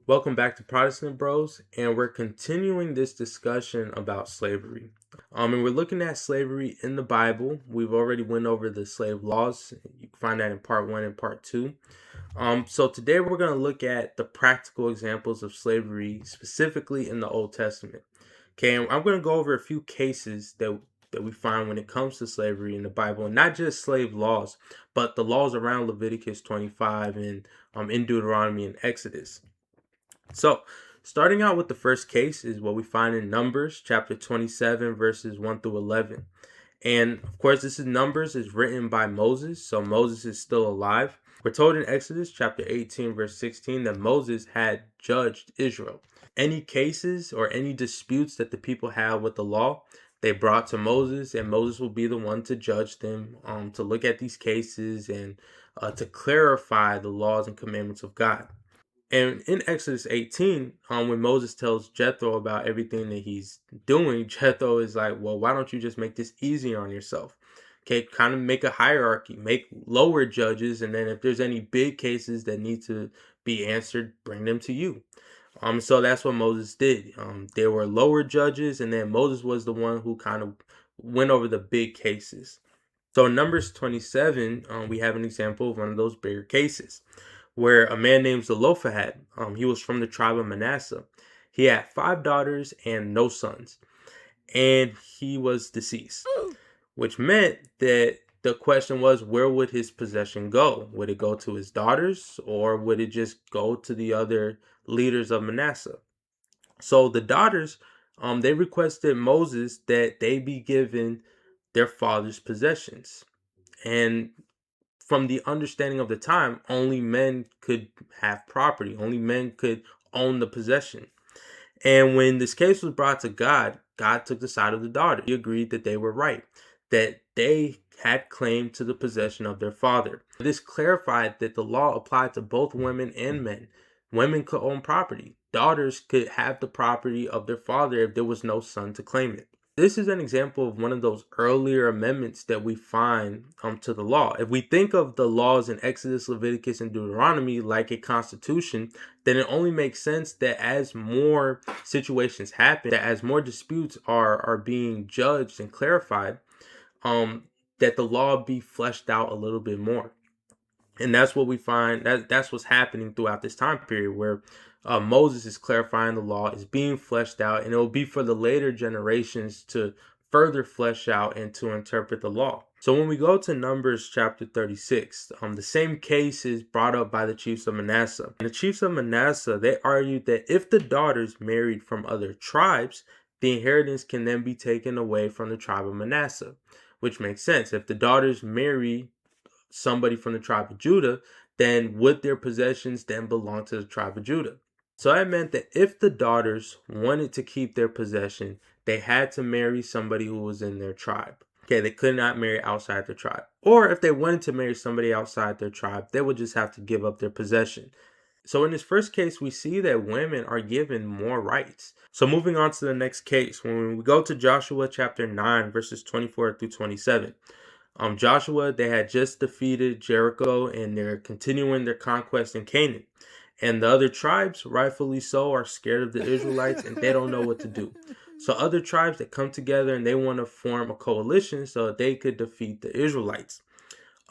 Welcome back to Protestant Bros, and we're continuing this discussion about slavery. And we're looking at slavery in the Bible. We've already went over the slave laws. You can find that in part 1 and part 2. So today we're going to look at the practical examples of slavery, specifically in the Old Testament. Okay, and I'm going to go over a few cases that we find when it comes to slavery in the Bible, and not just slave laws, but the laws around Leviticus 25 and in Deuteronomy and Exodus. So, starting out with the first case is what we find in Numbers chapter 27, verses 1 through 11. And of course, this is Numbers is written by Moses, so Moses is still alive. We're told in Exodus chapter 18, verse 16, that Moses had judged Israel. Any cases or any disputes that the people have with the law, they brought to Moses, and Moses will be the one to judge them, to look at these cases and to clarify the laws and commandments of God. And in Exodus 18, when Moses tells Jethro about everything that he's doing, Jethro is like, well, why don't you just make this easier on yourself? Okay, kind of make a hierarchy, make lower judges, and then if there's any big cases that need to be answered, bring them to you. So that's what Moses did. There were lower judges, and then Moses was the one who kind of went over the big cases. So in Numbers 27, we have an example of one of those bigger cases where a man named Zelophehad, he was from the tribe of Manasseh. He had 5 daughters and no sons, and he was deceased, which meant that the question was, where would his possession go? Would it go to his daughters, or would it just go to the other leaders of Manasseh? So the daughters, they requested Moses that they be given their father's possessions. And from the understanding of the time, only men could have property, only men could own the possession. And when this case was brought to God, God took the side of the daughter. He agreed that they were right, that they had claim to the possession of their father. This clarified that the law applied to both women and men. Women could own property. Daughters could have the property of their father if there was no son to claim it. This is an example of one of those earlier amendments that we find to the law. If we think of the laws in Exodus, Leviticus, and Deuteronomy like a constitution, then it only makes sense that as more situations happen, that as more disputes are being judged and clarified, that the law be fleshed out a little bit more. And that's what we find, that's what's happening throughout this time period where Moses is clarifying the law, is being fleshed out, and it will be for the later generations to further flesh out and to interpret the law. So when we go to Numbers chapter 36, the same case is brought up by the chiefs of Manasseh. And the chiefs of Manasseh, they argued that if the daughters married from other tribes, the inheritance can then be taken away from the tribe of Manasseh, which makes sense. If the daughters marry somebody from the tribe of Judah, then would their possessions then belong to the tribe of Judah? So that meant that if the daughters wanted to keep their possession, they had to marry somebody who was in their tribe. Okay, they could not marry outside their tribe. Or if they wanted to marry somebody outside their tribe, they would just have to give up their possession. So in this first case, we see that women are given more rights. So moving on to the next case, when we go to Joshua chapter 9, verses 24 through 27. Joshua, they had just defeated Jericho and they're continuing their conquest in Canaan. And the other tribes, rightfully so, are scared of the Israelites and they don't know what to do. So other tribes that come together and they want to form a coalition so that they could defeat the Israelites.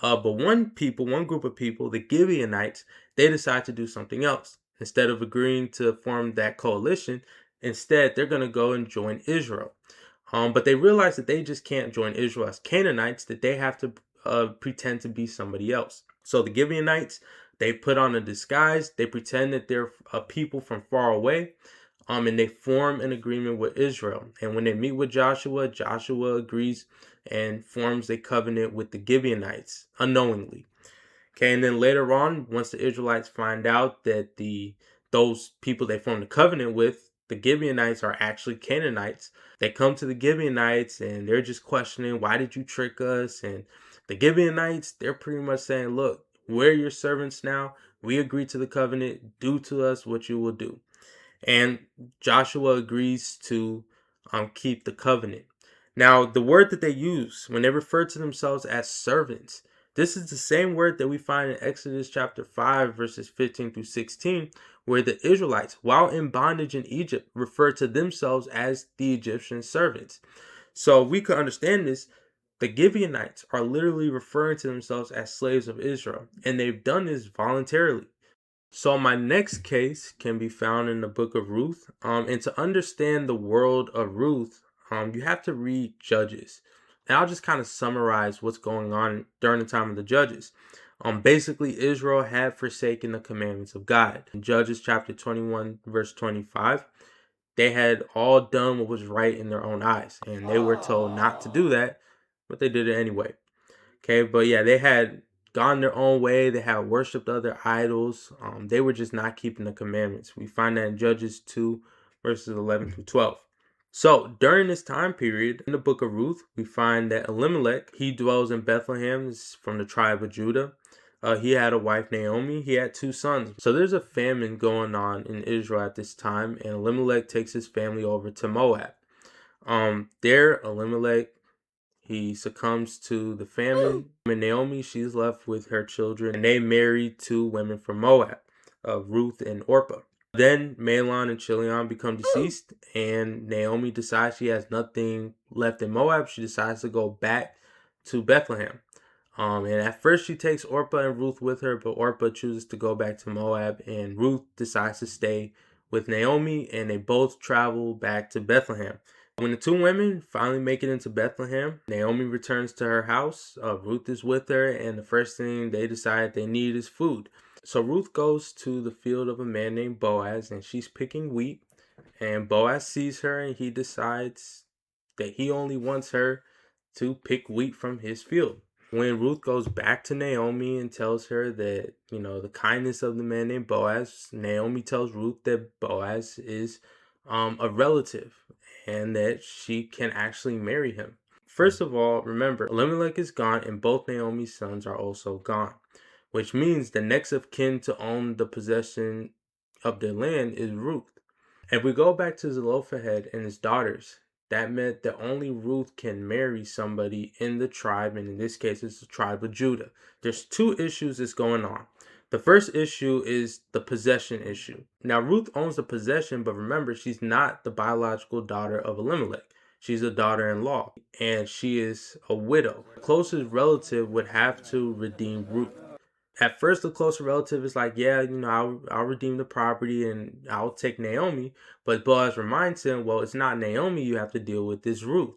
But one group of people, the Gibeonites, they decide to do something else. Instead of agreeing to form that coalition, instead they're going to go and join Israel. But they realize that they just can't join Israel as Canaanites, that they have to pretend to be somebody else. So the Gibeonites, they put on a disguise. They pretend that they're a people from far away. And they form an agreement with Israel. And when they meet with Joshua, Joshua agrees and forms a covenant with the Gibeonites unknowingly. Okay, and then later on, once the Israelites find out that those people they formed a covenant with, the Gibeonites, are actually Canaanites, they come to the Gibeonites and they're just questioning, why did you trick us? And the Gibeonites, they're pretty much saying, look, we're your servants now. We agree to the covenant. Do to us what you will do. And Joshua agrees to keep the covenant. Now, the word that they use when they refer to themselves as servants, this is the same word that we find in Exodus chapter 5, verses 15 through 16, where the Israelites, while in bondage in Egypt, refer to themselves as the Egyptian servants. So we could understand this. The Gibeonites are literally referring to themselves as slaves of Israel, and they've done this voluntarily. So my next case can be found in the book of Ruth. And to understand the world of Ruth, you have to read Judges. And I'll just kind of summarize what's going on during the time of the Judges. Basically, Israel had forsaken the commandments of God. In Judges chapter 21, verse 25, they had all done what was right in their own eyes. And they were told not to do that, but they did it anyway. Okay, but yeah, they had gone their own way. They had worshipped other idols. They were just not keeping the commandments. We find that in Judges 2, verses 11 through 12. So during this time period in the book of Ruth, we find that Elimelech, he dwells in Bethlehem, from the tribe of Judah. He had a wife, Naomi. He had 2 sons. So there's a famine going on in Israel at this time, and Elimelech takes his family over to Moab. There, Elimelech, he succumbs to the famine. And Naomi, she's left with her children, and they marry 2 women from Moab, Ruth and Orpah. Then Mahlon and Chilion become deceased, and Naomi decides she has nothing left in Moab. She decides to go back to Bethlehem. And at first she takes Orpah and Ruth with her, but Orpah chooses to go back to Moab, and Ruth decides to stay with Naomi, and they both travel back to Bethlehem. When the 2 women finally make it into Bethlehem, Naomi returns to her house. Ruth is with her, and the first thing they decide they need is food. So Ruth goes to the field of a man named Boaz, and she's picking wheat. And Boaz sees her, and he decides that he only wants her to pick wheat from his field. When Ruth goes back to Naomi and tells her that, the kindness of the man named Boaz, Naomi tells Ruth that Boaz is a relative and that she can actually marry him. First of all, remember, Elimelech is gone and both Naomi's sons are also gone, which means the next of kin to own the possession of their land is Ruth. If we go back to Zelophehad and his daughters, that meant that only Ruth can marry somebody in the tribe, and in this case, it's the tribe of Judah. There's 2 issues that's going on. The first issue is the possession issue. Now, Ruth owns the possession, but remember, she's not the biological daughter of Elimelech. She's a daughter-in-law, and she is a widow. The closest relative would have to redeem Ruth. At first, the closer relative is like, yeah, I'll redeem the property and I'll take Naomi. But Boaz reminds him, well, it's not Naomi you have to deal with, it's Ruth.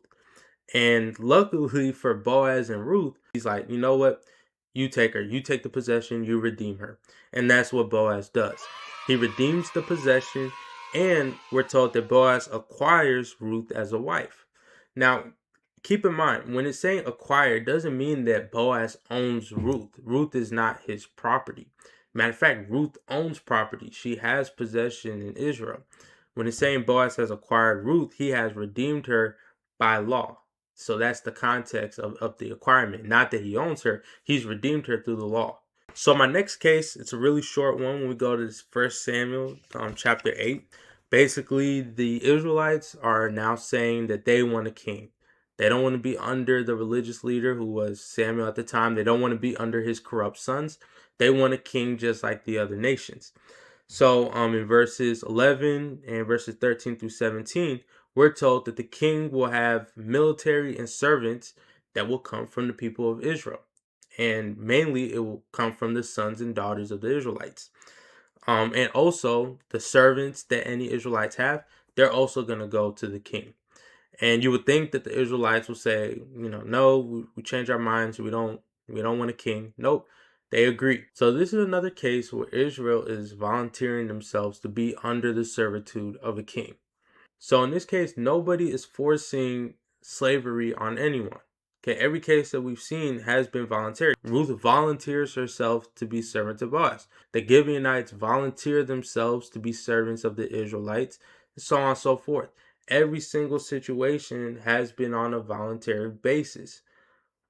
And luckily for Boaz and Ruth, he's like, you know what? You take her. You take the possession. You redeem her. And that's what Boaz does. He redeems the possession, and we're told that Boaz acquires Ruth as a wife. Now, keep in mind, when it's saying acquire, it doesn't mean that Boaz owns Ruth. Ruth is not his property. Matter of fact, Ruth owns property. She has possession in Israel. When it's saying Boaz has acquired Ruth, he has redeemed her by law. So that's the context of the acquirement. Not that he owns her. He's redeemed her through the law. So my next case, it's a really short one when we go to this 1 Samuel chapter 8. Basically, the Israelites are now saying that they want a king. They don't want to be under the religious leader who was Samuel at the time. They don't want to be under his corrupt sons. They want a king just like the other nations. So in verses 11 and verses 13 through 17, we're told that the king will have military and servants that will come from the people of Israel. And mainly it will come from the sons and daughters of the Israelites. And also the servants that any Israelites have, they're also going to go to the king. And you would think that the Israelites will say, no, we change our minds. We don't want a king. Nope. They agree. So this is another case where Israel is volunteering themselves to be under the servitude of a king. So in this case, nobody is forcing slavery on anyone. Okay, every case that we've seen has been voluntary. Ruth volunteers herself to be servant to Boaz. The Gibeonites volunteer themselves to be servants of the Israelites, and so on and so forth. Every single situation has been on a voluntary basis.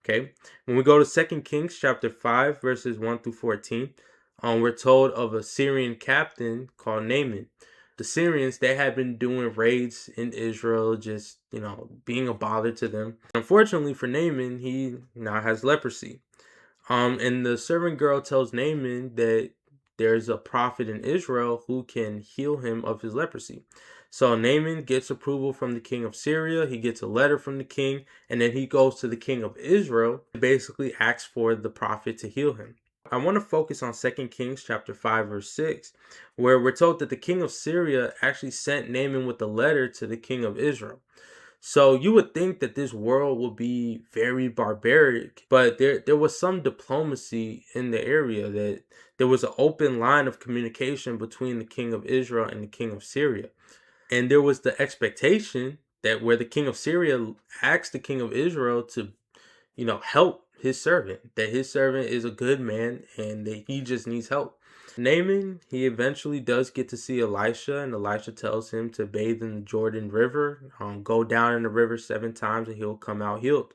Okay, when we go to 2 Kings chapter 5, verses 1 through 14, we're told of a Syrian captain called Naaman. The Syrians, they had been doing raids in Israel, just, being a bother to them. Unfortunately for Naaman, he now has leprosy. And the servant girl tells Naaman that there's a prophet in Israel who can heal him of his leprosy. So Naaman gets approval from the king of Syria. He gets a letter from the king, and then he goes to the king of Israel and basically asks for the prophet to heal him. I want to focus on 2 Kings chapter 5 verse 6, where we're told that the king of Syria actually sent Naaman with a letter to the king of Israel. So you would think that this world would be very barbaric, but there was some diplomacy in the area, that there was an open line of communication between the king of Israel and the king of Syria. And there was the expectation that where the king of Syria asked the king of Israel to, help his servant, that his servant is a good man and that he just needs help. Naaman, he eventually does get to see Elisha, and Elisha tells him to bathe in the Jordan River, go down in the river 7 times, and he'll come out healed.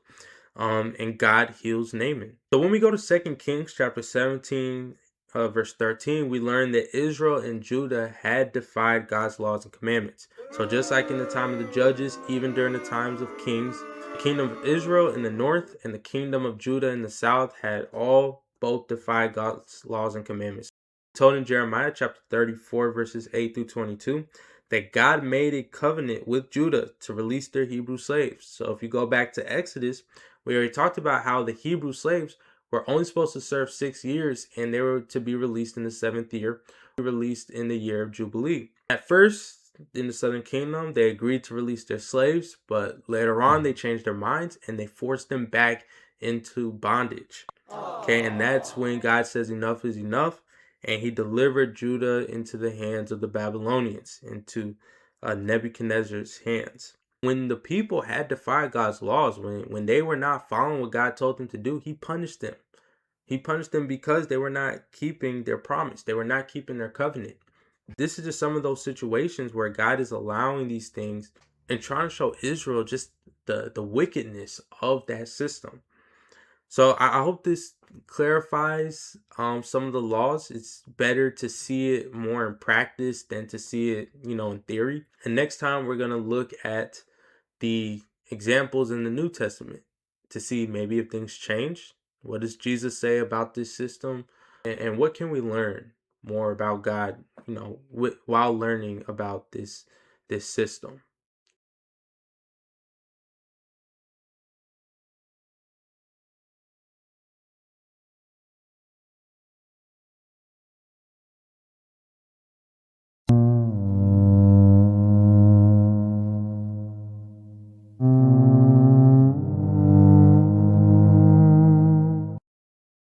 And God heals Naaman. So when we go to 2 Kings chapter 17, verse 13, we learn that Israel and Judah had defied God's laws and commandments. So just like in the time of the judges, even during the times of kings, the kingdom of Israel in the north and the kingdom of Judah in the south had all both defied God's laws and commandments. Told in Jeremiah chapter 34 verses 8 through 22 that God made a covenant with Judah to release their Hebrew slaves. So if you go back to Exodus, we already talked about how the Hebrew slaves were only supposed to serve 6 years, and they were to be released in the 7th year, released in the year of Jubilee. At first, in the southern kingdom, they agreed to release their slaves, but later on they changed their minds and they forced them back into bondage. Okay, and that's when God says enough is enough, and he delivered Judah into the hands of the Babylonians, into Nebuchadnezzar's hands. When the people had defied God's laws, when they were not following what God told them to do, he punished them. He punished them because they were not keeping their promise. They were not keeping their covenant. This is just some of those situations where God is allowing these things and trying to show Israel just the wickedness of that system. So I hope this clarifies some of the laws. It's better to see it more in practice than to see it, in theory. And next time we're going to look at the examples in the New Testament to see maybe if things change. What does Jesus say about this system? And what can we learn more about God, while learning about this system?